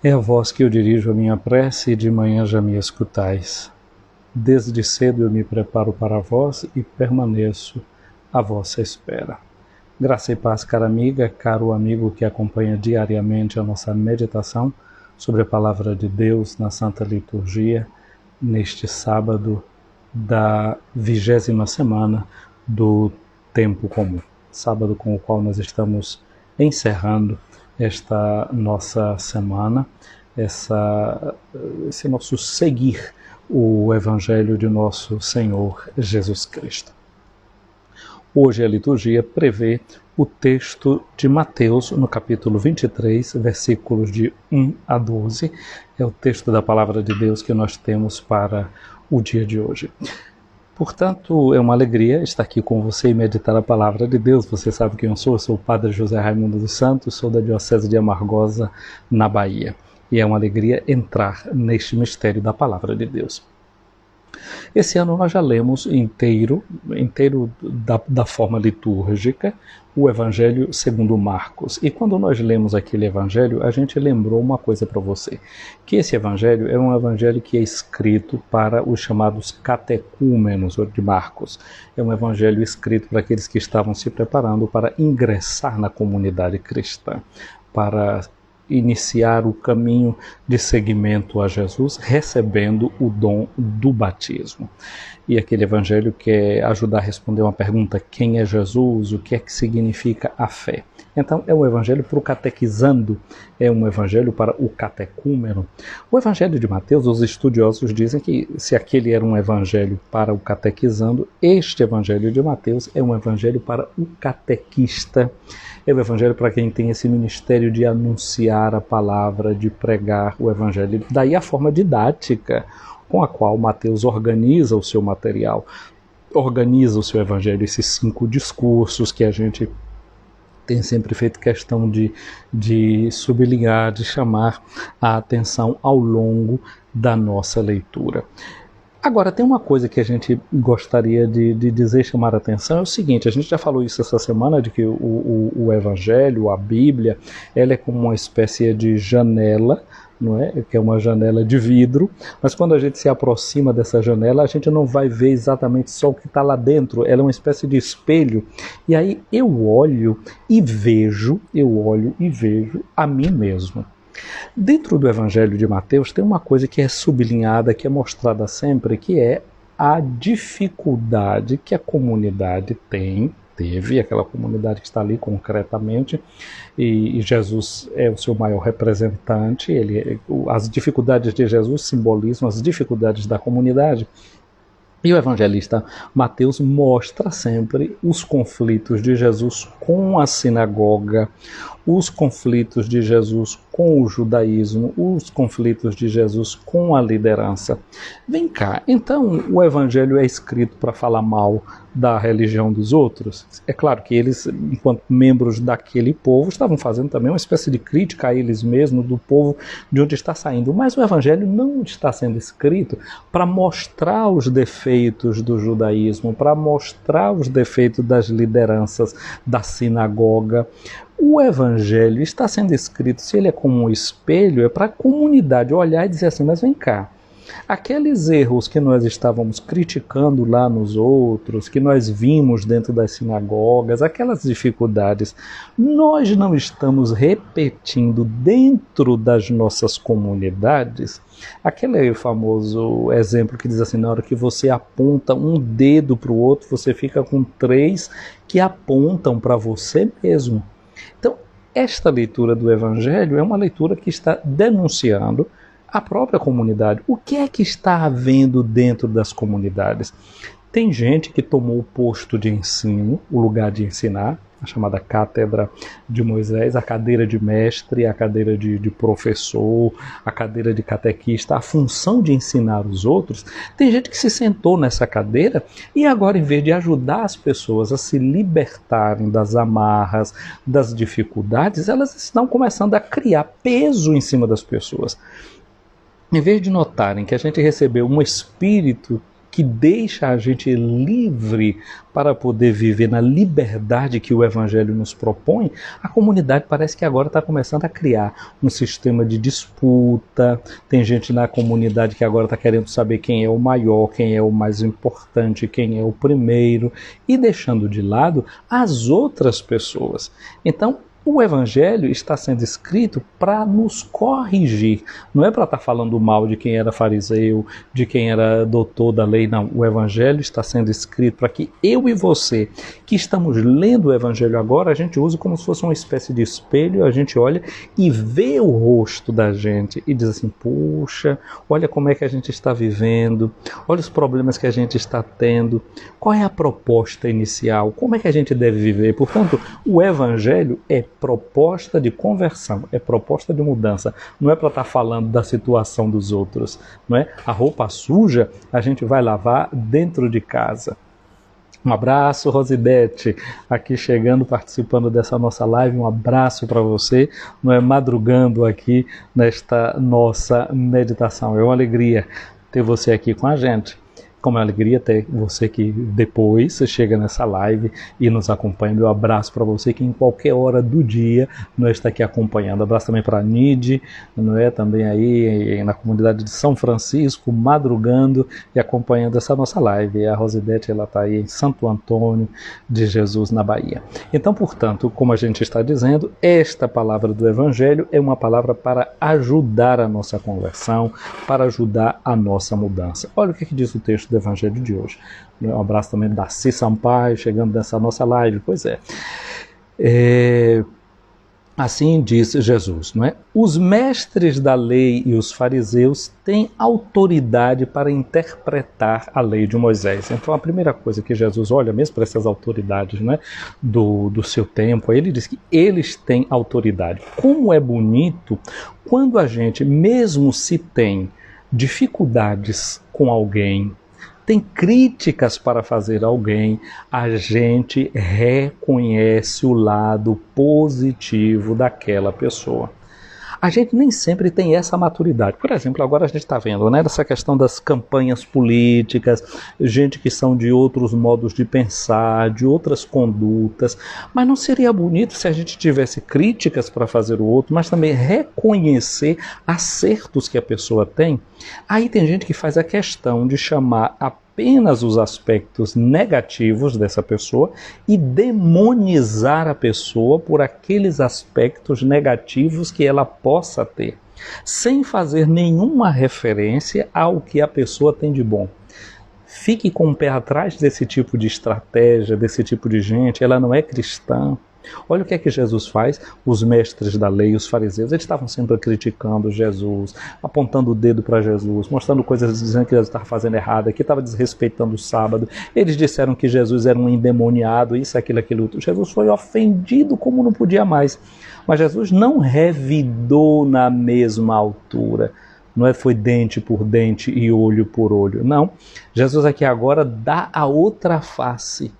É a vós que eu dirijo a minha prece e de manhã já me escutais. Desde cedo eu me preparo para vós e permaneço à vossa espera. Graça e paz, cara amiga, caro amigo que acompanha diariamente a nossa meditação sobre a Palavra de Deus na Santa Liturgia, neste sábado da 20ª semana do Tempo Comum. Sábado com o qual nós estamos encerrando esta nossa semana, esse nosso seguir o Evangelho de nosso Senhor Jesus Cristo. Hoje a liturgia prevê o texto de Mateus, no capítulo 23, versículos de 1 a 12. É o texto da Palavra de Deus que nós temos para o dia de hoje. Portanto, é uma alegria estar aqui com você e meditar a Palavra de Deus. Você sabe quem eu sou o Padre José Raimundo dos Santos, sou da Diocese de Amargosa, na Bahia. E é uma alegria entrar neste mistério da Palavra de Deus. Esse ano nós já lemos inteiro da forma litúrgica, o Evangelho segundo Marcos. E quando nós lemos aquele Evangelho, a gente lembrou uma coisa para você, que esse Evangelho é um Evangelho que é escrito para os chamados catecúmenos de Marcos. É um Evangelho escrito para aqueles que estavam se preparando para ingressar na comunidade cristã, para iniciar o caminho de seguimento a Jesus, recebendo o dom do batismo. E aquele evangelho quer ajudar a responder uma pergunta: quem é Jesus? O que é que significa a fé? Então é um evangelho para o catequizando, é um evangelho para o catecúmeno. O evangelho de Mateus, os estudiosos dizem que se aquele era um evangelho para o catequizando, este evangelho de Mateus é um evangelho para o catequista. É o evangelho para quem tem esse ministério de anunciar a palavra, de pregar o evangelho. Daí a forma didática com a qual Mateus organiza o seu material, organiza o seu evangelho, esses 5 discursos que a gente tem sempre feito questão de sublinhar, de chamar a atenção ao longo da nossa leitura. Agora, tem uma coisa que a gente gostaria de dizer, chamar a atenção, é o seguinte: a gente já falou isso essa semana, de que o Evangelho, a Bíblia, ela é como uma espécie de janela, não é? Que é uma janela de vidro, mas quando a gente se aproxima dessa janela, a gente não vai ver exatamente só o que está lá dentro, ela é uma espécie de espelho, e aí eu olho e vejo a mim mesmo. Dentro do Evangelho de Mateus tem uma coisa que é sublinhada, que é mostrada sempre, que é a dificuldade que a comunidade teve, aquela comunidade que está ali concretamente, e Jesus é o seu maior representante, as dificuldades de Jesus simbolizam as dificuldades da comunidade. E o evangelista Mateus mostra sempre os conflitos de Jesus com a sinagoga, os conflitos de Jesus com o judaísmo, os conflitos de Jesus com a liderança. Vem cá, então o evangelho é escrito para falar mal da religião dos outros? É claro que eles, enquanto membros daquele povo, estavam fazendo também uma espécie de crítica a eles mesmos, do povo de onde está saindo. Mas o evangelho não está sendo escrito para mostrar os defeitos do judaísmo, para mostrar os defeitos das lideranças da sinagoga. O evangelho está sendo escrito, se ele é como um espelho, é para a comunidade olhar e dizer assim: mas vem cá, aqueles erros que nós estávamos criticando lá nos outros, que nós vimos dentro das sinagogas, aquelas dificuldades, nós não estamos repetindo dentro das nossas comunidades? Aquele famoso exemplo que diz assim: na hora que você aponta um dedo para o outro, você fica com 3 que apontam para você mesmo. Então, esta leitura do Evangelho é uma leitura que está denunciando a própria comunidade. O que é que está havendo dentro das comunidades? Tem gente que tomou o posto de ensino, o lugar de ensinar, a chamada cátedra de Moisés, a cadeira de mestre, a cadeira de professor, a cadeira de catequista, a função de ensinar os outros. Tem gente que se sentou nessa cadeira e agora, em vez de ajudar as pessoas a se libertarem das amarras, das dificuldades, elas estão começando a criar peso em cima das pessoas. Em vez de notarem que a gente recebeu um espírito que deixa a gente livre para poder viver na liberdade que o Evangelho nos propõe, a comunidade parece que agora está começando a criar um sistema de disputa. Tem gente na comunidade que agora está querendo saber quem é o maior, quem é o mais importante, quem é o primeiro, e deixando de lado as outras pessoas. Então, o Evangelho está sendo escrito para nos corrigir. Não é para estar falando mal de quem era fariseu, de quem era doutor da lei, não. O Evangelho está sendo escrito para que eu e você, que estamos lendo o Evangelho agora, a gente use como se fosse uma espécie de espelho, a gente olha e vê o rosto da gente e diz assim, puxa, olha como é que a gente está vivendo, olha os problemas que a gente está tendo, qual é a proposta inicial, como é que a gente deve viver. Portanto, o Evangelho é proposta de conversão, é proposta de mudança. Não é para estar falando da situação dos outros, não é? A roupa suja a gente vai lavar dentro de casa. Um abraço, Rosibete, aqui chegando, participando dessa nossa live. Um abraço para você, não é, madrugando aqui nesta nossa meditação. É uma alegria ter você aqui com a gente. Como é uma alegria ter você que depois chega nessa live e nos acompanha. Meu abraço para você que em qualquer hora do dia não está aqui acompanhando. Abraço também para a Nide, não é? Também aí na comunidade de São Francisco, madrugando e acompanhando essa nossa live. E a Rosidete, ela está aí em Santo Antônio de Jesus, na Bahia. Então, portanto, como a gente está dizendo, esta palavra do Evangelho é uma palavra para ajudar a nossa conversão, para ajudar a nossa mudança. Olha o que diz o texto do Evangelho de hoje. Um abraço também da Cis Sampaio, chegando nessa nossa live. Pois é. Assim diz Jesus, não é? Os mestres da lei e os fariseus têm autoridade para interpretar a lei de Moisés. Então a primeira coisa que Jesus olha mesmo para essas autoridades, né, do seu tempo, ele diz que eles têm autoridade. Como é bonito quando a gente, mesmo se tem dificuldades com alguém, tem críticas para fazer a alguém, a gente reconhece o lado positivo daquela pessoa. A gente nem sempre tem essa maturidade. Por exemplo, agora a gente está vendo, né, essa questão das campanhas políticas, gente que são de outros modos de pensar, de outras condutas, mas não seria bonito se a gente tivesse críticas para fazer o outro, mas também reconhecer acertos que a pessoa tem? Aí tem gente que faz a questão de chamar apenas os aspectos negativos dessa pessoa e demonizar a pessoa por aqueles aspectos negativos que ela possa ter, sem fazer nenhuma referência ao que a pessoa tem de bom. Fique com o pé atrás desse tipo de estratégia, desse tipo de gente. Ela não é cristã. Olha o que é que Jesus faz. Os mestres da lei, os fariseus, eles estavam sempre criticando Jesus, apontando o dedo para Jesus, mostrando coisas, dizendo que Jesus estava fazendo errado, que estava desrespeitando o sábado. Eles disseram que Jesus era um endemoniado, isso, aquilo, aquilo outro. Jesus foi ofendido como não podia mais. Mas Jesus não revidou na mesma altura. Não é foi dente por dente e olho por olho. Não. Jesus aqui agora dá a outra face.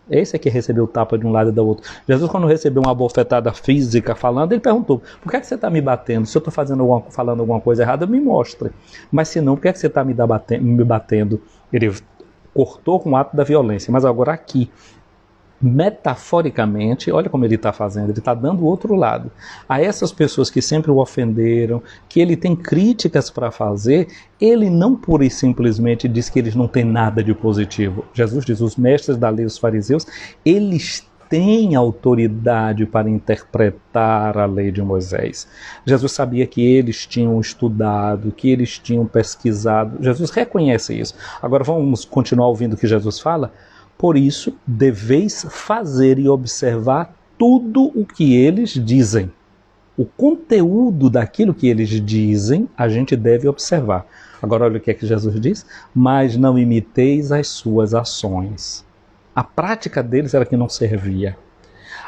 Esse aqui recebeu o tapa de um lado e da outro. Jesus, quando recebeu uma bofetada física falando, ele perguntou, por que você está me batendo? Se eu estou falando alguma coisa errada, me mostre. Mas se não, por que você está me batendo? Ele cortou com o ato da violência. Mas agora aqui, metaforicamente, olha como ele está fazendo, ele está dando o outro lado. A essas pessoas que sempre o ofenderam, que ele tem críticas para fazer, ele não pura e simplesmente diz que eles não têm nada de positivo. Jesus diz, os mestres da lei, os fariseus, eles têm autoridade para interpretar a lei de Moisés. Jesus sabia que eles tinham estudado, que eles tinham pesquisado. Jesus reconhece isso. Agora vamos continuar ouvindo o que Jesus fala? Por isso, deveis fazer e observar tudo o que eles dizem. O conteúdo daquilo que eles dizem, a gente deve observar. Agora olha o que é que Jesus diz. Mas não imiteis as suas ações. A prática deles era que não servia.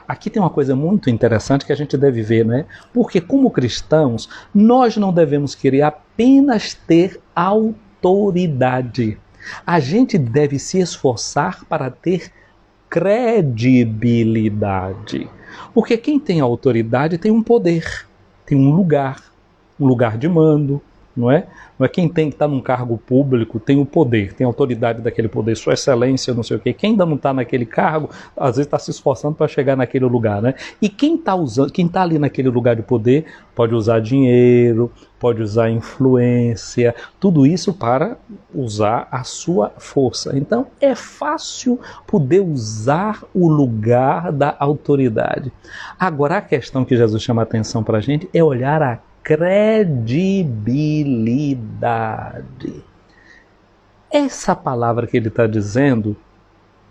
Aqui tem uma coisa muito interessante que a gente deve ver, né? Porque como cristãos, nós não devemos querer apenas ter autoridade. A gente deve se esforçar para ter credibilidade. Porque quem tem autoridade tem um poder, tem um lugar de mando, não é? Não é quem tem que estar num cargo público, tem o poder, tem a autoridade daquele poder, sua excelência, não sei o quê. Quem ainda não está naquele cargo, às vezes está se esforçando para chegar naquele lugar, né? E quem está ali naquele lugar de poder pode usar dinheiro, pode usar influência, tudo isso para usar a sua força. Então é fácil poder usar o lugar da autoridade. Agora a questão que Jesus chama a atenção para a gente é olhar a credibilidade. Essa palavra que ele está dizendo,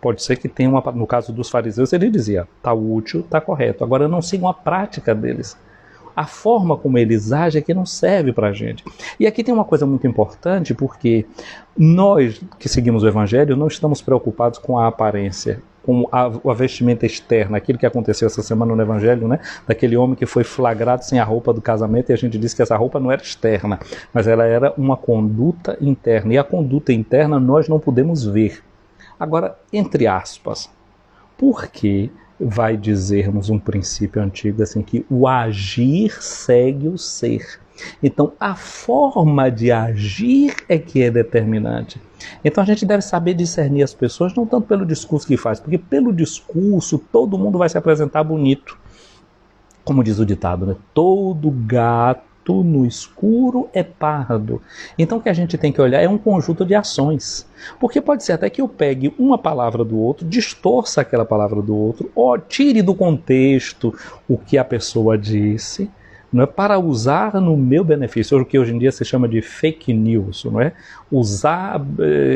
pode ser que tenha no caso dos fariseus, ele dizia, está útil, está correto. Agora não sigam a prática deles. A forma como eles agem é que não serve para a gente. E aqui tem uma coisa muito importante, porque nós que seguimos o Evangelho não estamos preocupados com a aparência, com a vestimenta externa, aquilo que aconteceu essa semana no Evangelho, né? Daquele homem que foi flagrado sem a roupa do casamento, e a gente disse que essa roupa não era externa, mas ela era uma conduta interna, e a conduta interna nós não podemos ver. Agora, entre aspas, por que vai dizermos um princípio antigo assim, que o agir segue o ser? Então a forma de agir é que é determinante. Então a gente deve saber discernir as pessoas, não tanto pelo discurso que faz, porque pelo discurso todo mundo vai se apresentar bonito. Como diz o ditado, né? Todo gato no escuro é pardo. Então o que a gente tem que olhar é um conjunto de ações. Porque pode ser até que eu pegue uma palavra do outro, distorça aquela palavra do outro, ou tire do contexto o que a pessoa disse, não é, para usar no meu benefício, o que hoje em dia se chama de fake news, não é? Usar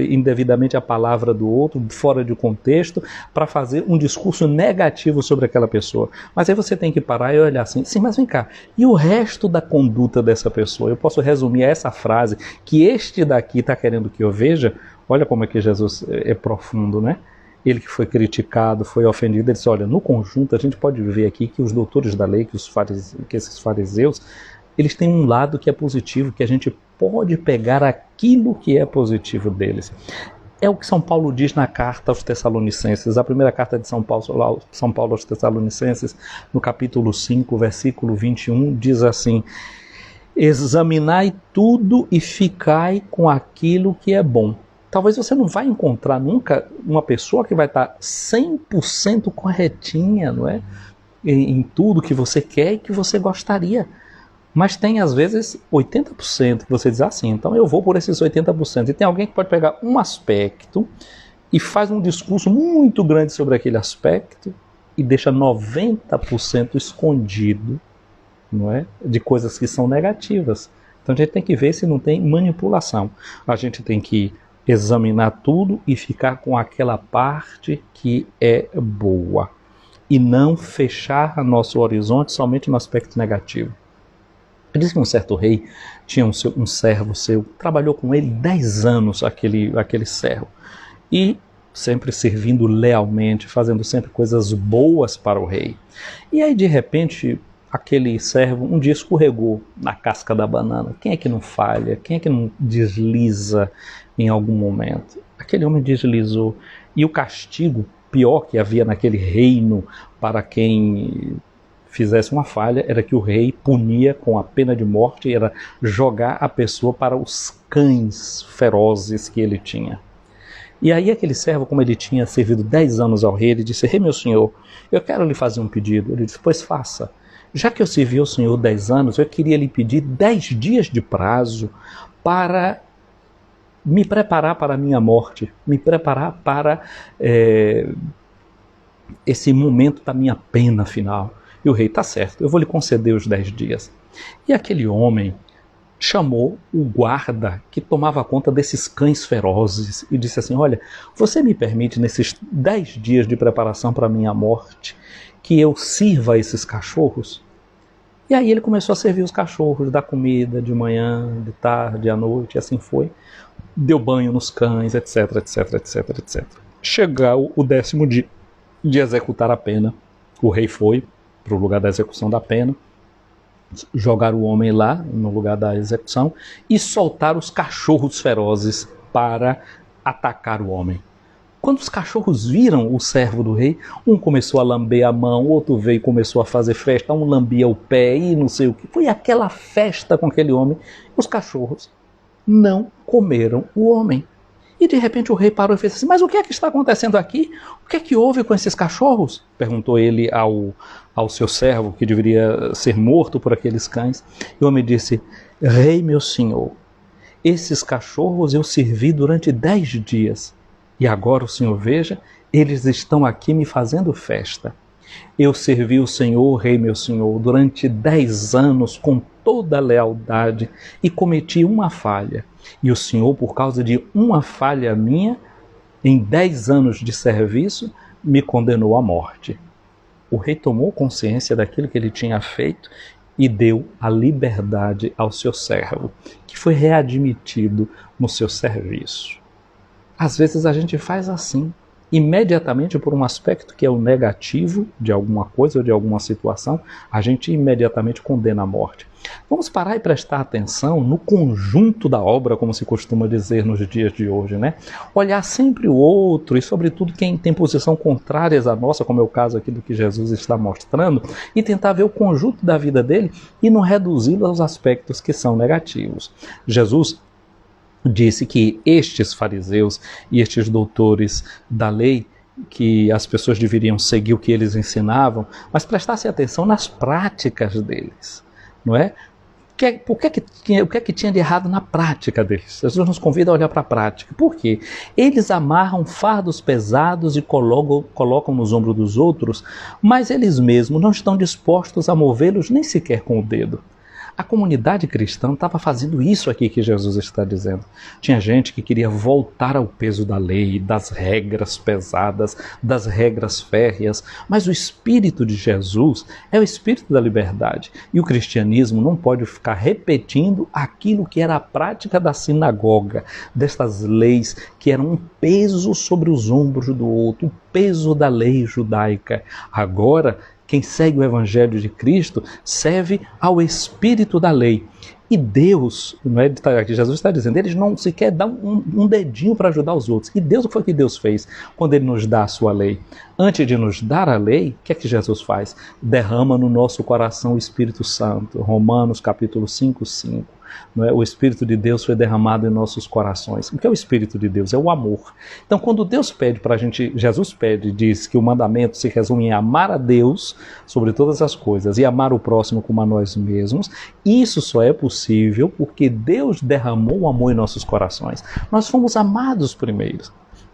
indevidamente a palavra do outro, fora de contexto, para fazer um discurso negativo sobre aquela pessoa. Mas aí você tem que parar e olhar assim, sim, mas vem cá, e o resto da conduta dessa pessoa? Eu posso resumir essa frase, que este daqui está querendo que eu veja. Olha como é que Jesus é profundo, né? Ele que foi criticado, foi ofendido, ele disse, olha, no conjunto a gente pode ver aqui que os doutores da lei, que esses fariseus, eles têm um lado que é positivo, que a gente pode pegar aquilo que é positivo deles. É o que São Paulo diz na carta aos Tessalonicenses, a primeira carta de São Paulo aos Tessalonicenses, no capítulo 5, versículo 21, diz assim, examinai tudo e ficai com aquilo que é bom. Talvez você não vai encontrar nunca uma pessoa que vai estar 100% corretinha, não é? Em tudo que você quer e que você gostaria. Mas tem às vezes 80% que você diz assim, então eu vou por esses 80%. E tem alguém que pode pegar um aspecto e faz um discurso muito grande sobre aquele aspecto e deixa 90% escondido, não é? De coisas que são negativas. Então a gente tem que ver se não tem manipulação. A gente tem que examinar tudo e ficar com aquela parte que é boa. E não fechar nosso horizonte somente no aspecto negativo. Diz que um certo rei tinha um servo seu, trabalhou com ele 10 anos aquele servo. E sempre servindo lealmente, fazendo sempre coisas boas para o rei. E aí de repente aquele servo um dia escorregou na casca da banana. Quem é que não falha? Quem é que não desliza em algum momento? Aquele homem deslizou. E o castigo pior que havia naquele reino para quem fizesse uma falha era que o rei punia com a pena de morte, era jogar a pessoa para os cães ferozes que ele tinha. E aí aquele servo, como ele tinha servido 10 anos ao rei, ele disse, rei meu senhor, eu quero lhe fazer um pedido. Ele disse, pois faça. Já que eu servi ao senhor 10 anos, eu queria lhe pedir 10 dias de prazo para me preparar para a minha morte, me preparar para esse momento da minha pena final. E o rei, tá certo, eu vou lhe conceder os 10 dias. E aquele homem chamou o guarda que tomava conta desses cães ferozes e disse assim, olha, você me permite nesses 10 dias de preparação para a minha morte que eu sirva esses cachorros? E aí ele começou a servir os cachorros, dar comida de manhã, de tarde, à noite, e assim foi. Deu banho nos cães, etc, etc, etc, etc. Chegou o 10º dia de executar a pena. O rei foi para o lugar da execução da pena, jogar o homem lá no lugar da execução e soltar os cachorros ferozes para atacar o homem. Quando os cachorros viram o servo do rei, um começou a lamber a mão, outro veio e começou a fazer festa, um lambia o pé e não sei o que. Foi aquela festa com aquele homem. Os cachorros não comeram o homem. E de repente o rei parou e fez assim: mas o que é que está acontecendo aqui? O que é que houve com esses cachorros? Perguntou ele ao seu servo, que deveria ser morto por aqueles cães. E o homem disse: rei, meu senhor, esses cachorros eu servi durante 10 dias. E agora o senhor veja, eles estão aqui me fazendo festa. Eu servi o Senhor, rei meu senhor, durante 10 anos com toda a lealdade e cometi uma falha. E o senhor, por causa de uma falha minha, em 10 anos de serviço, me condenou à morte. O rei tomou consciência daquilo que ele tinha feito e deu a liberdade ao seu servo, que foi readmitido no seu serviço. Às vezes a gente faz assim, imediatamente por um aspecto que é o negativo de alguma coisa ou de alguma situação, a gente imediatamente condena a morte. Vamos parar e prestar atenção no conjunto da obra, como se costuma dizer nos dias de hoje, né? Olhar sempre o outro e, sobretudo, quem tem posição contrária à nossa, como é o caso aqui do que Jesus está mostrando, e tentar ver o conjunto da vida dele e não reduzi-lo aos aspectos que são negativos. Jesus disse que estes fariseus e estes doutores da lei, que as pessoas deveriam seguir o que eles ensinavam, mas prestassem atenção nas práticas deles, não é? O que é que tinha de errado na prática deles? Jesus nos convida a olhar para a prática. Por quê? Eles amarram fardos pesados e colocam nos ombros dos outros, mas eles mesmos não estão dispostos a movê-los nem sequer com o dedo. A comunidade cristã estava fazendo isso aqui que Jesus está dizendo. Tinha gente que queria voltar ao peso da lei, das regras pesadas, das regras férreas, mas o Espírito de Jesus é o Espírito da liberdade. E o cristianismo não pode ficar repetindo aquilo que era a prática da sinagoga, destas leis que eram um peso sobre os ombros do outro, o peso da lei judaica. Agora, quem segue o Evangelho de Cristo serve ao Espírito da lei. E Deus, não é, Jesus está dizendo, eles não sequer dão um dedinho para ajudar os outros. E Deus, o que foi que Deus fez quando Ele nos dá a sua lei? Antes de nos dar a lei, o que é que Jesus faz? Derrama no nosso coração o Espírito Santo. Romanos capítulo 5, 5. Não é? O Espírito de Deus foi derramado em nossos corações. O que é o Espírito de Deus? É o amor. Então, quando Deus pede para a gente, Jesus pede, diz que o mandamento se resume em amar a Deus sobre todas as coisas e amar o próximo como a nós mesmos, isso só é possível porque Deus derramou o amor em nossos corações. Nós fomos amados primeiro.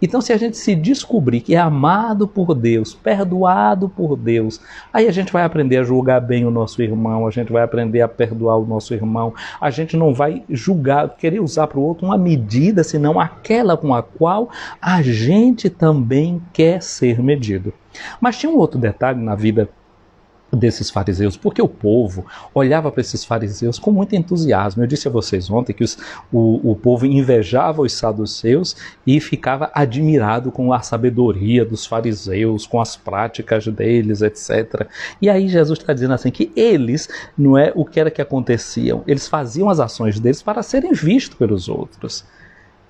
Então, se a gente se descobrir que é amado por Deus, perdoado por Deus, aí a gente vai aprender a julgar bem o nosso irmão, a gente vai aprender a perdoar o nosso irmão, a gente não vai julgar, querer usar para o outro uma medida, senão aquela com a qual a gente também quer ser medido. Mas tinha um outro detalhe na vida desses fariseus, porque o povo olhava para esses fariseus com muito entusiasmo. Eu disse a vocês ontem que o povo invejava os saduceus e ficava admirado com a sabedoria dos fariseus, com as práticas deles, etc. E aí Jesus está dizendo assim que eles, não é o que era que aconteciam, eles faziam as ações deles para serem vistos pelos outros.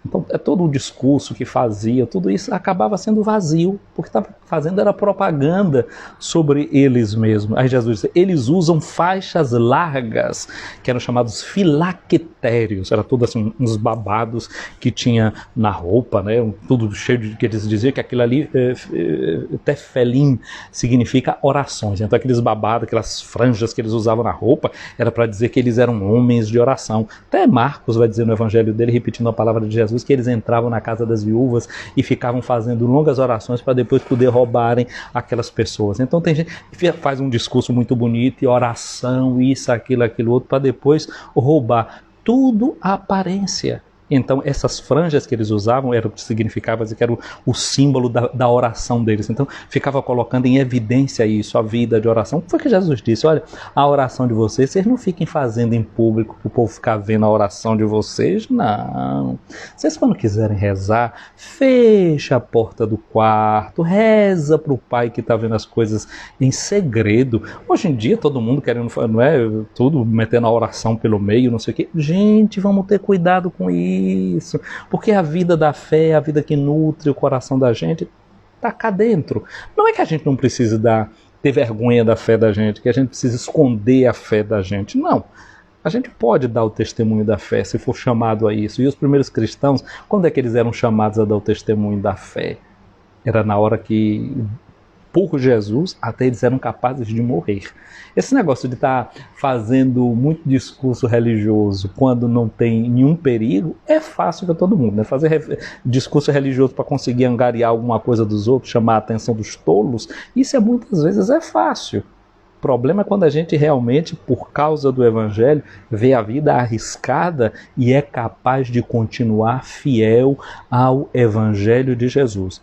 Então, todo o discurso que fazia, tudo isso acabava sendo vazio, porque estava fazendo era propaganda sobre eles mesmos. Aí Jesus disse, eles usam faixas largas, que eram chamados filactérios, era tudo assim, uns babados que tinha na roupa, né? Tudo cheio de que eles diziam que aquilo ali, tefelim, significa orações. Então aqueles babados, aquelas franjas que eles usavam na roupa, era para dizer que eles eram homens de oração. Até Marcos vai dizer no evangelho dele, repetindo a palavra de Jesus, que eles entravam na casa das viúvas e ficavam fazendo longas orações para depois poder roubarem aquelas pessoas. Então tem gente que faz um discurso muito bonito e oração, isso, aquilo outro, para depois roubar. Tudo a aparência. Então essas franjas que eles usavam era o que significava, que era o símbolo da oração deles. Então ficava colocando em evidência isso, a vida de oração. Foi que Jesus disse, olha, a oração de vocês não fiquem fazendo em público para o povo ficar vendo a oração de vocês, não. Vocês quando quiserem rezar, fecha a porta do quarto, reza para o pai que está vendo as coisas em segredo. Hoje em dia todo mundo querendo, não é, tudo metendo a oração pelo meio, não sei o quê. Gente, vamos ter cuidado com isso. isso. Porque a vida da fé, a vida que nutre o coração da gente, está cá dentro. Não é que a gente não precise ter vergonha da fé da gente, que a gente precisa esconder a fé da gente. Não. A gente pode dar o testemunho da fé se for chamado a isso. E os primeiros cristãos, quando é que eles eram chamados a dar o testemunho da fé? Era na hora que, por Jesus, até eles eram capazes de morrer. Esse negócio de estar fazendo muito discurso religioso quando não tem nenhum perigo é fácil para todo mundo, né? Fazer discurso religioso para conseguir angariar alguma coisa dos outros, chamar a atenção dos tolos, isso muitas vezes é fácil. O problema é quando a gente realmente, por causa do Evangelho, vê a vida arriscada e é capaz de continuar fiel ao Evangelho de Jesus.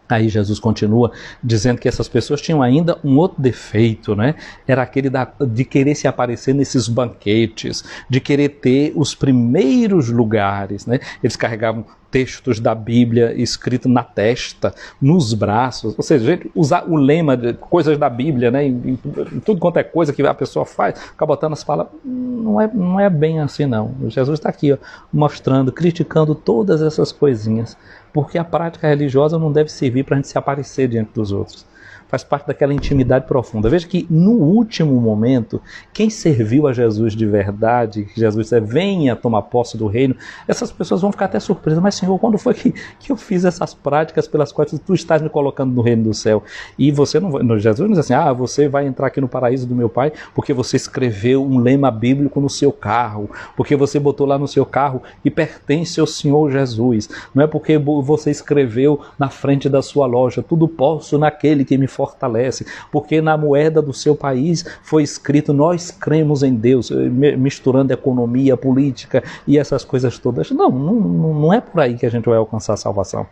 Aí Jesus continua dizendo que essas pessoas tinham ainda um outro defeito, né? Era aquele de querer se aparecer nesses banquetes, de querer ter os primeiros lugares, né? Eles carregavam textos da Bíblia escritos na testa, nos braços, ou seja, usar o lema de coisas da Bíblia, né? Em tudo quanto é coisa que a pessoa faz, fica botando as palavras, não é bem assim não. Jesus está aqui, ó, mostrando, criticando todas essas coisinhas, porque a prática religiosa não deve servir para a gente se aparecer diante dos outros. Faz parte daquela intimidade profunda. Veja que no último momento, quem serviu a Jesus de verdade, que Jesus disse, venha tomar posse do reino, essas pessoas vão ficar até surpresas. Mas Senhor, quando foi que eu fiz essas práticas pelas quais tu estás me colocando no reino do céu? E você não vai, Jesus não diz assim, você vai entrar aqui no paraíso do meu Pai porque você escreveu um lema bíblico no seu carro, porque você botou lá no seu carro e pertence ao Senhor Jesus. Não é porque você escreveu na frente da sua loja, tudo posso naquele que me fortalece, porque na moeda do seu país foi escrito, nós cremos em Deus, misturando economia, política e essas coisas todas. Não é por aí que a gente vai alcançar a salvação.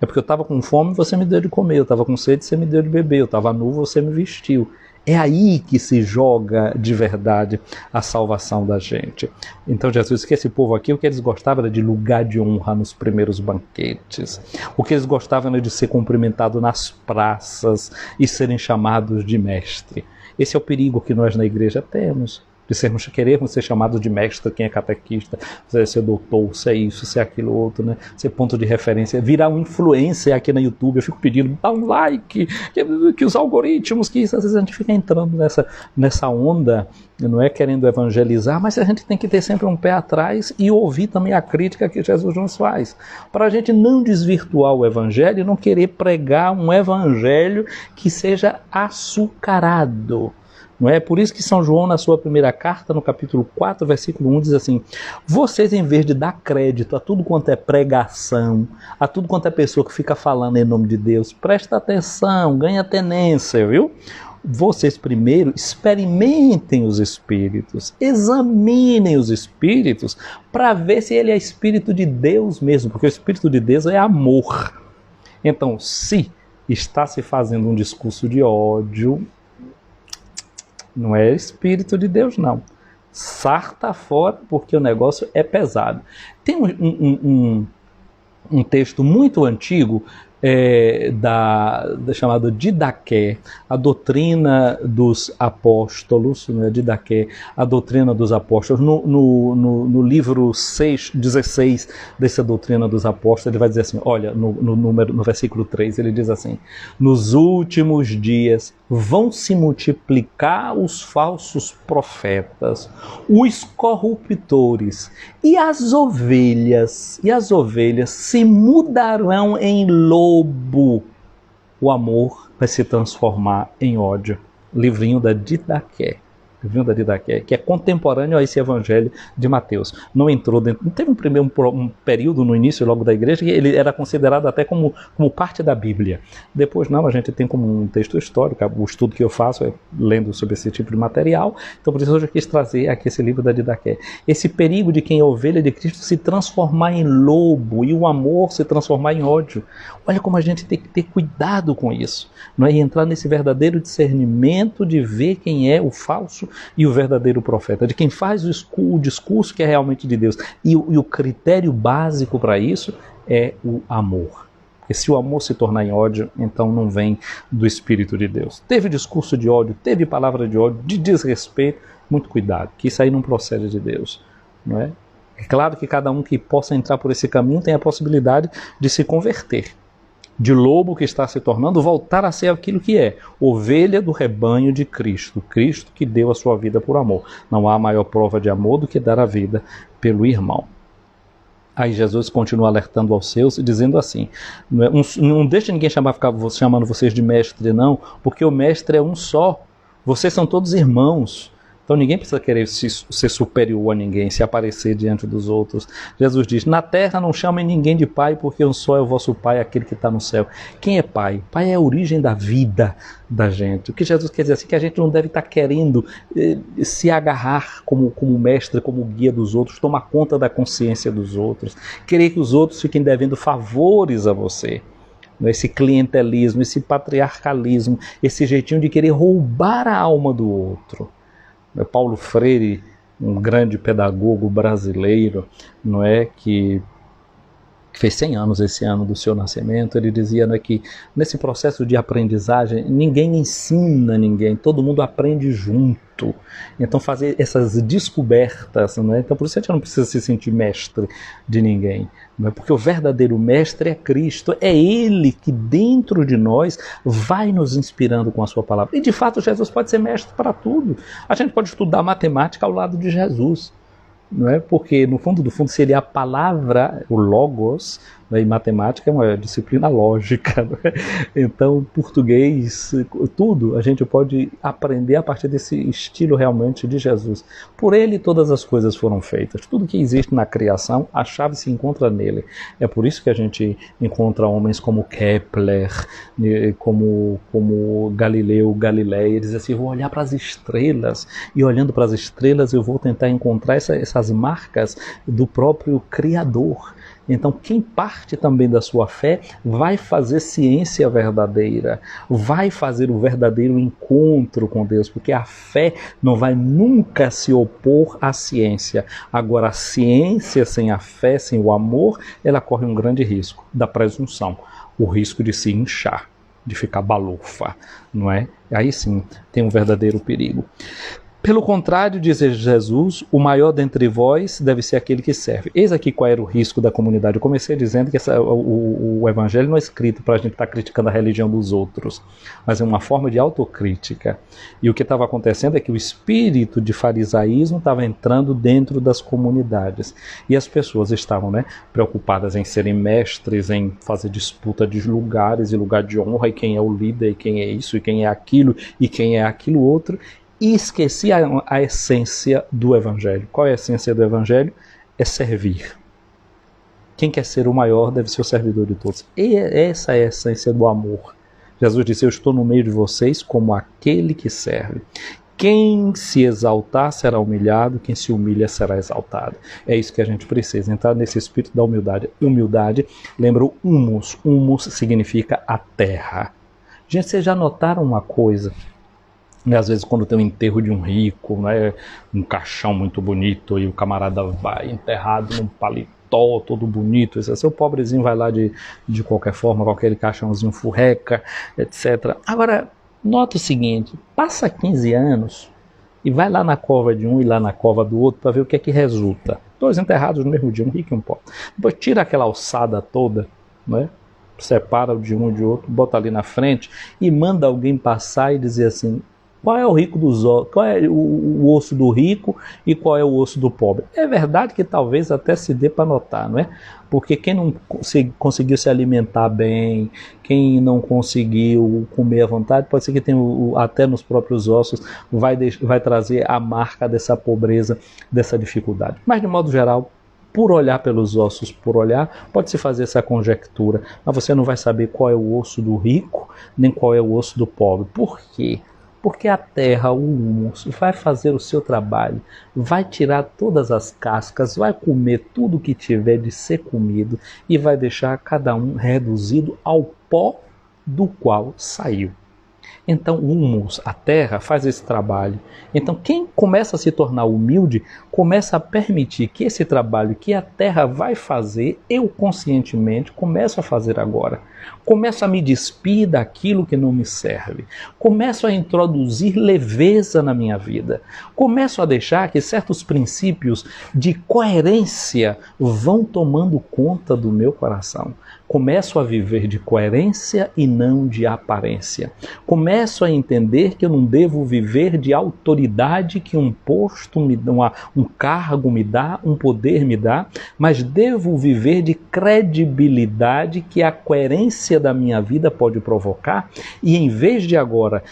É porque eu estava com fome, você me deu de comer, eu estava com sede, você me deu de beber, eu estava nu, você me vestiu. É aí que se joga de verdade a salvação da gente. Então Jesus disse que esse povo aqui, o que eles gostavam era de lugar de honra nos primeiros banquetes. O que eles gostavam era de ser cumprimentados nas praças e serem chamados de mestre. Esse é o perigo que nós na igreja temos. De queremos ser chamados de mestre, quem é catequista, ser doutor, ser isso, ser aquilo outro, né? Ser ponto de referência, virar um influencer aqui no YouTube. Eu fico pedindo, dá um like, que os algoritmos, que isso, às vezes a gente fica entrando nessa onda, não é querendo evangelizar, mas a gente tem que ter sempre um pé atrás e ouvir também a crítica que Jesus nos faz, para a gente não desvirtuar o evangelho e não querer pregar um evangelho que seja açucarado. Não é? Por isso que São João, na sua primeira carta, no capítulo 4, versículo 1, diz assim, vocês, em vez de dar crédito a tudo quanto é pregação, a tudo quanto é pessoa que fica falando em nome de Deus, presta atenção, ganha tenência, viu? Vocês primeiro experimentem os espíritos, examinem os espíritos, para ver se ele é espírito de Deus mesmo, porque o espírito de Deus é amor. Então, se está se fazendo um discurso de ódio, não é espírito de Deus, não. Sarta fora, porque o negócio é pesado. Tem um texto muito antigo chamado Didaqué, a doutrina dos apóstolos, né? Didaqué, a doutrina dos apóstolos. No livro 16 dessa doutrina dos apóstolos, ele vai dizer assim, olha, no versículo 3, ele diz assim, nos últimos dias vão se multiplicar os falsos profetas, os corruptores, e as ovelhas se mudarão em lobo. O amor vai se transformar em ódio. Livrinho da Didaqué. Que é contemporâneo a esse evangelho de Mateus. Não entrou dentro. Não teve um período no início logo da igreja que ele era considerado até como parte da Bíblia. Depois não, a gente tem como um texto histórico. O estudo que eu faço é lendo sobre esse tipo de material. Então por isso hoje eu quis trazer aqui esse livro da Didaqué. Esse perigo de quem é ovelha de Cristo se transformar em lobo e o amor se transformar em ódio. Olha como a gente tem que ter cuidado com isso. Não é? E entrar nesse verdadeiro discernimento de ver quem é o falso e o verdadeiro profeta, de quem faz o discurso que é realmente de Deus. E o critério básico para isso é o amor. Porque se o amor se tornar em ódio, então não vem do Espírito de Deus. Teve discurso de ódio, teve palavra de ódio, de desrespeito, muito cuidado, que isso aí não procede de Deus. Não é? É claro que cada um que possa entrar por esse caminho tem a possibilidade de se converter. De lobo que está se tornando, voltar a ser aquilo que é, ovelha do rebanho de Cristo. Cristo que deu a sua vida por amor. Não há maior prova de amor do que dar a vida pelo irmão. Aí Jesus continua alertando aos seus e dizendo assim, não deixe ninguém ficar chamando vocês de mestre não, porque o mestre é um só. Vocês são todos irmãos. Então ninguém precisa querer ser superior a ninguém, se aparecer diante dos outros. Jesus diz, na terra não chamem ninguém de pai, porque um só é o vosso pai, aquele que está no céu. Quem é pai? Pai é a origem da vida da gente. O que Jesus quer dizer assim, que a gente não deve estar querendo se agarrar como mestre, como guia dos outros, tomar conta da consciência dos outros, querer que os outros fiquem devendo favores a você. Esse clientelismo, esse patriarcalismo, esse jeitinho de querer roubar a alma do outro. Paulo Freire, um grande pedagogo brasileiro, não é, que fez 100 anos esse ano do seu nascimento, ele dizia, não é, que nesse processo de aprendizagem ninguém ensina ninguém, todo mundo aprende junto. Então fazer essas descobertas, não é? Então por isso a gente não precisa se sentir mestre de ninguém, não é? Porque o verdadeiro mestre é Cristo, é Ele que dentro de nós vai nos inspirando com a sua palavra. E de fato Jesus pode ser mestre para tudo. A gente pode estudar matemática ao lado de Jesus. Não é? Porque no fundo do fundo seria a palavra, o logos, né? E matemática é uma disciplina lógica, não é? Então português, tudo a gente pode aprender a partir desse estilo realmente de Jesus. Por ele todas as coisas foram feitas, tudo que existe na criação, a chave se encontra nele. É por isso que a gente encontra homens como Kepler, como Galileu, Galilei, eles dizem assim, vou olhar para as estrelas, e olhando para as estrelas eu vou tentar encontrar essas marcas do próprio Criador. Então quem parte também da sua fé vai fazer ciência verdadeira, vai fazer o verdadeiro encontro com Deus, porque a fé não vai nunca se opor à ciência. Agora a ciência sem a fé, sem o amor, ela corre um grande risco da presunção, o risco de se inchar, de ficar balofa, não é? Aí sim tem um verdadeiro perigo. Pelo contrário, diz Jesus, o maior dentre vós deve ser aquele que serve. Eis aqui qual era o risco da comunidade. Eu comecei dizendo que o evangelho não é escrito para a gente estar criticando a religião dos outros, mas é uma forma de autocrítica. E o que estava acontecendo é que o espírito de farisaísmo estava entrando dentro das comunidades. E as pessoas estavam, né, preocupadas em serem mestres, em fazer disputa de lugares e lugar de honra, e quem é o líder, e quem é isso, e quem é aquilo, e quem é aquilo outro. E esqueci a essência do Evangelho. Qual é a essência do Evangelho? É servir. Quem quer ser o maior deve ser o servidor de todos. E essa é a essência do amor. Jesus disse, eu estou no meio de vocês como aquele que serve. Quem se exaltar será humilhado, quem se humilha será exaltado. É isso que a gente precisa, entrar nesse espírito da humildade. Humildade, lembra o humus. Humus significa a terra. Gente, vocês já notaram uma coisa? Às vezes quando tem um enterro de um rico, né, um caixão muito bonito e o camarada vai enterrado num paletó todo bonito, esse o pobrezinho vai lá de qualquer forma, com aquele caixãozinho furreca, etc. Agora, nota o seguinte, passa 15 anos e vai lá na cova de um e lá na cova do outro para ver o que é que resulta. Dois enterrados no mesmo dia, um rico e um pobre. Depois tira aquela alçada toda, né? Separa de um e de outro, bota ali na frente e manda alguém passar e dizer assim, qual é o rico dos ossos, qual é o osso do rico e qual é o osso do pobre? É verdade que talvez até se dê para notar, não é? Porque quem não conseguiu se alimentar bem, quem não conseguiu comer à vontade, pode ser que tenha até nos próprios ossos, vai trazer a marca dessa pobreza, dessa dificuldade. Mas de modo geral, por olhar pelos ossos, por olhar, pode-se fazer essa conjectura, mas você não vai saber qual é o osso do rico, nem qual é o osso do pobre. Por quê? Porque a terra, o humus, vai fazer o seu trabalho, vai tirar todas as cascas, vai comer tudo que tiver de ser comido e vai deixar cada um reduzido ao pó do qual saiu. Então o humus, a terra, faz esse trabalho. Então quem começa a se tornar humilde, começa a permitir que esse trabalho que a terra vai fazer, eu conscientemente começo a fazer agora. Começo a me despir daquilo que não me serve. Começo a introduzir leveza na minha vida. Começo a deixar que certos princípios de coerência vão tomando conta do meu coração. Começo a viver de coerência e não de aparência. Começo a entender que eu não devo viver de autoridade que um posto me dá, um cargo me dá, um poder me dá, mas devo viver de credibilidade que a coerência da minha vida pode provocar. E em vez de agora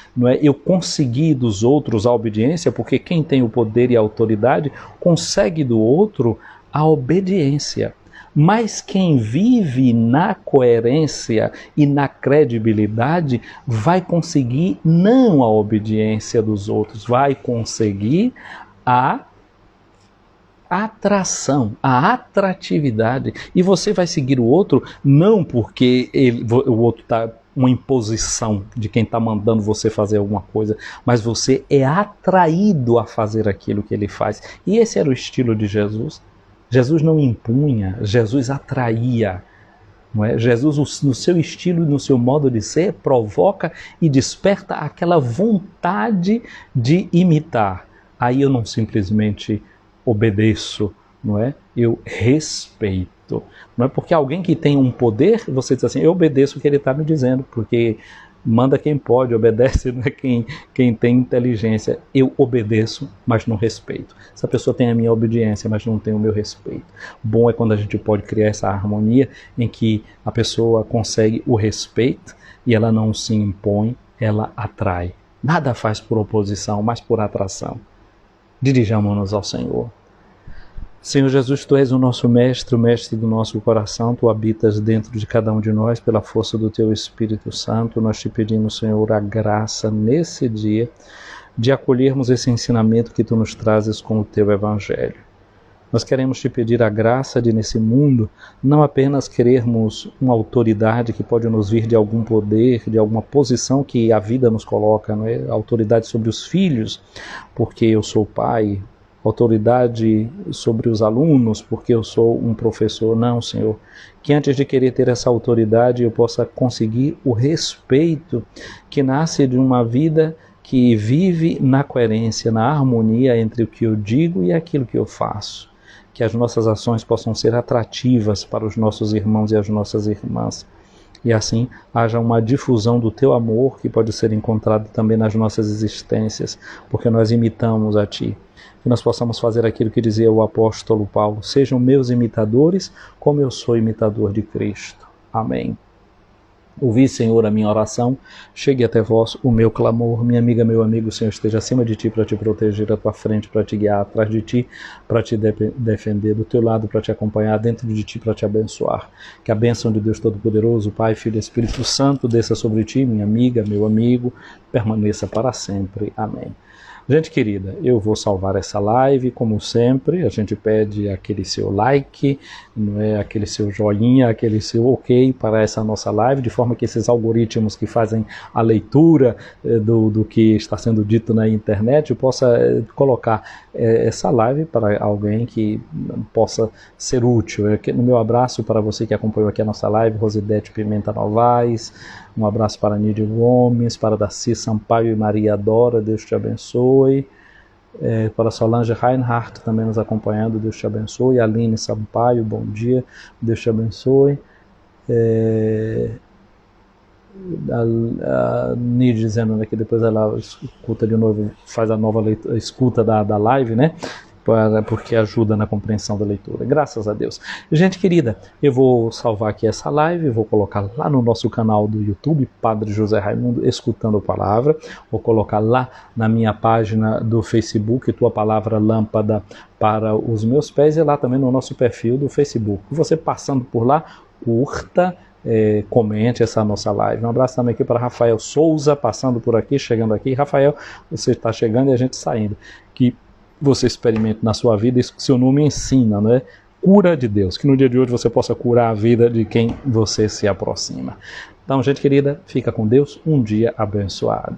eu conseguir dos outros a obediência, porque quem tem o poder e a autoridade consegue do outro a obediência. Mas quem vive na coerência e na credibilidade vai conseguir não a obediência dos outros, vai conseguir a atração, a atratividade. E você vai seguir o outro não porque o outro está uma imposição de quem está mandando você fazer alguma coisa, mas você é atraído a fazer aquilo que ele faz. E esse era o estilo de Jesus. Jesus não impunha, Jesus atraía. Não é? Jesus, no seu estilo e no seu modo de ser, provoca e desperta aquela vontade de imitar. Aí eu não simplesmente obedeço, não é? Eu respeito. Não é porque alguém que tem um poder, você diz assim, eu obedeço o que ele está me dizendo, porque manda quem pode, obedece, não é quem tem inteligência. Eu obedeço, mas não respeito. Essa pessoa tem a minha obediência, mas não tem o meu respeito. Bom é quando a gente pode criar essa harmonia em que a pessoa consegue o respeito e ela não se impõe, ela atrai. Nada faz por oposição, mas por atração. Dirijamos-nos ao Senhor. Senhor Jesus, Tu és o nosso mestre, o mestre do nosso coração, Tu habitas dentro de cada um de nós pela força do Teu Espírito Santo. Nós Te pedimos, Senhor, a graça nesse dia de acolhermos esse ensinamento que Tu nos trazes com o Teu Evangelho. Nós queremos Te pedir a graça de, nesse mundo, não apenas querermos uma autoridade que pode nos vir de algum poder, de alguma posição que a vida nos coloca, não é? Autoridade sobre os filhos, porque eu sou pai, autoridade sobre os alunos, porque eu sou um professor. Não, Senhor, que antes de querer ter essa autoridade eu possa conseguir o respeito que nasce de uma vida que vive na coerência, na harmonia entre o que eu digo e aquilo que eu faço. Que as nossas ações possam ser atrativas para os nossos irmãos e as nossas irmãs. E assim haja uma difusão do Teu amor que pode ser encontrado também nas nossas existências, porque nós imitamos a Ti. Que nós possamos fazer aquilo que dizia o apóstolo Paulo: sejam meus imitadores, como eu sou imitador de Cristo. Amém. Ouvi, Senhor, a minha oração, chegue até vós o meu clamor. Minha amiga, meu amigo, o Senhor esteja acima de ti para te proteger, à tua frente para te guiar, atrás de ti para te defender, do teu lado para te acompanhar, dentro de ti para te abençoar. Que a bênção de Deus Todo-Poderoso, Pai, Filho e Espírito Santo, desça sobre ti, minha amiga, meu amigo, permaneça para sempre. Amém. Gente querida, eu vou salvar essa live, como sempre, a gente pede aquele seu like, não é, aquele seu joinha, aquele seu ok para essa nossa live, de forma que esses algoritmos que fazem a leitura do que está sendo dito na internet possa colocar essa live para alguém que possa ser útil. No meu abraço para você que acompanhou aqui a nossa live, Rosidete Pimenta Novaes, um abraço para Nídia Gomes, para Darcy Sampaio e Maria Dora, Deus te abençoe. Para Solange Reinhardt também nos acompanhando, Deus te abençoe. Aline Sampaio, bom dia, Deus te abençoe. A Nídia dizendo que depois ela escuta de novo, faz a nova escuta da live, né? Porque ajuda na compreensão da leitura. Graças a Deus. Gente querida, eu vou salvar aqui essa live, vou colocar lá no nosso canal do YouTube, Padre José Raimundo Escutando a Palavra, vou colocar lá na minha página do Facebook, Tua Palavra Lâmpada para os Meus Pés, e lá também no nosso perfil do Facebook. Você passando por lá, curta, comente essa nossa live. Um abraço também aqui para Rafael Souza, passando por aqui, chegando aqui. Rafael, você está chegando e a gente saindo. Que você experimente na sua vida isso que seu nome ensina, não é? Cura de Deus. Que no dia de hoje você possa curar a vida de quem você se aproxima. Então, gente querida, fica com Deus. Um dia abençoado.